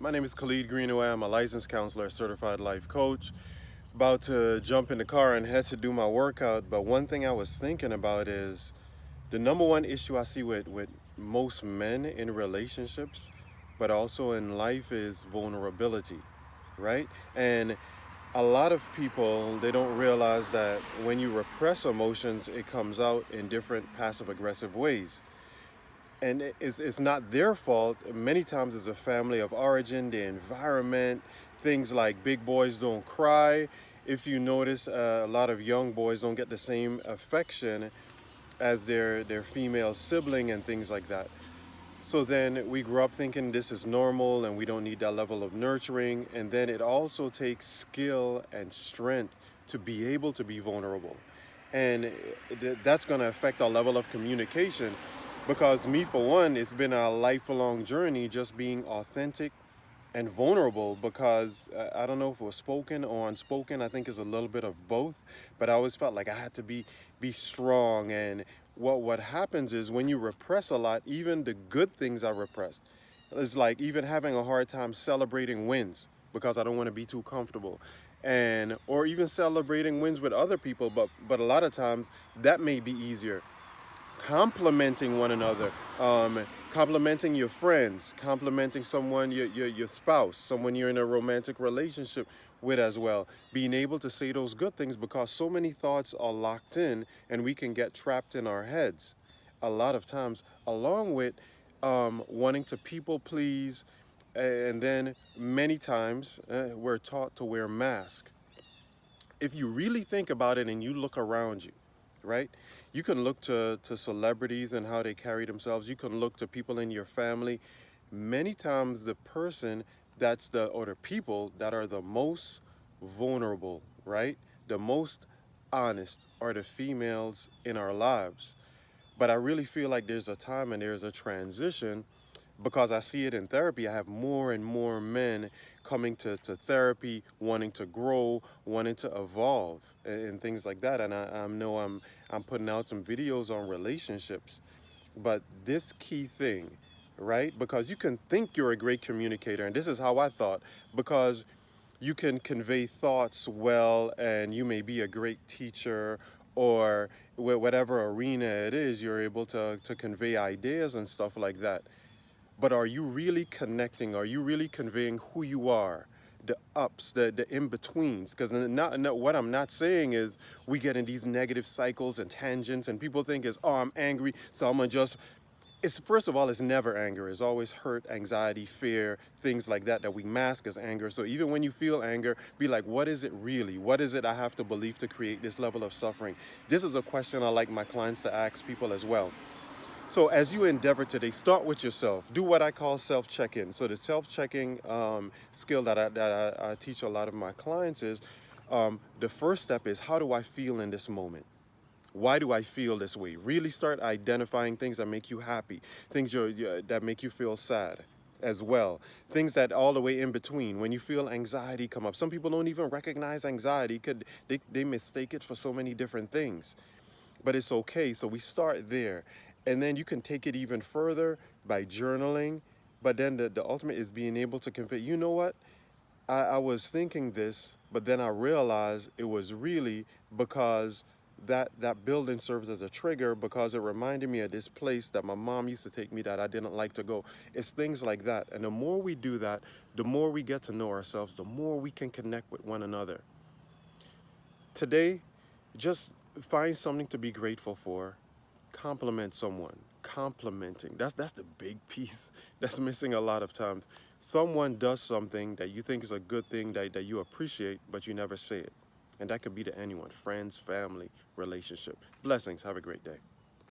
My name is Khalid Greenaway. I'm a licensed counselor, certified life coach. About to jump in the car and head to do my workout. But one thing I was thinking about is the number one issue I see with most men in relationships, but also in life, is vulnerability, right? And a lot of people, they don't realize that when you repress emotions, it comes out in different passive aggressive ways. And it's not their fault. Many times it's a family of origin, the environment, things like big boys don't cry. If you notice, a lot of young boys don't get the same affection as their female sibling and things like that. So then we grew up thinking this is normal and we don't need that level of nurturing. And then it also takes skill and strength to be able to be vulnerable. And that's going to affect our level of communication, because me, for one, it's been a lifelong journey just being authentic and vulnerable, because I don't know if it was spoken or unspoken. I think it's a little bit of both, but I always felt like I had to be strong. And what happens is when you repress a lot, even the good things I repressed, it's like even having a hard time celebrating wins because I don't want to be too comfortable, and or even celebrating wins with other people. But a lot of times that may be easier. Complimenting one another, complimenting your friends, complimenting someone, your spouse, someone you're in a romantic relationship with as well. Being able to say those good things, because so many thoughts are locked in and we can get trapped in our heads a lot of times, along with wanting to people please. And then many times we're taught to wear masks. If you really think about it and you look around you, right? You can look to celebrities and how they carry themselves. You can look to people in your family. Many times the person or the people that are the most vulnerable, right? The most honest are the females in our lives. But I really feel like there's a time and there's a transition, because I see it in therapy. I have more and more men coming to therapy, wanting to grow, wanting to evolve, and things like that. And I know I'm putting out some videos on relationships. But this key thing, right? Because you can think you're a great communicator, and this is how I thought, because you can convey thoughts well, and you may be a great teacher, or whatever arena it is, you're able to convey ideas and stuff like that. But are you really connecting? Are you really conveying who you are? The ups, the in-betweens? Because what I'm not saying is we get in these negative cycles and tangents, and people think is, oh, I'm angry, so I'm gonna just... It's, first of all, it's never anger. It's always hurt, anxiety, fear, things like that we mask as anger. So even when you feel anger, be like, what is it really? What is it I have to believe to create this level of suffering? This is a question I like my clients to ask people as well. So as you endeavor today, start with yourself. Do what I call self-check-in. So the self-checking skill that I teach a lot of my clients is, the first step is, how do I feel in this moment? Why do I feel this way? Really start identifying things that make you happy, things that make you feel sad as well. Things that all the way in between. When you feel anxiety come up, some people don't even recognize anxiety. They mistake it for so many different things. But it's okay. So we start there. And then you can take it even further by journaling. But then the ultimate is being able to convey, you know what? I was thinking this, but then I realized it was really because that building serves as a trigger, because it reminded me of this place that my mom used to take me that I didn't like to go. It's things like that. And the more we do that, the more we get to know ourselves, the more we can connect with one another. Today, just find something to be grateful for. Compliment someone. Complimenting. That's the big piece that's missing a lot of times. Someone does something that you think is a good thing, that you appreciate, but you never say it. And that could be to anyone: friends, family, relationship. Blessings. Have a great day.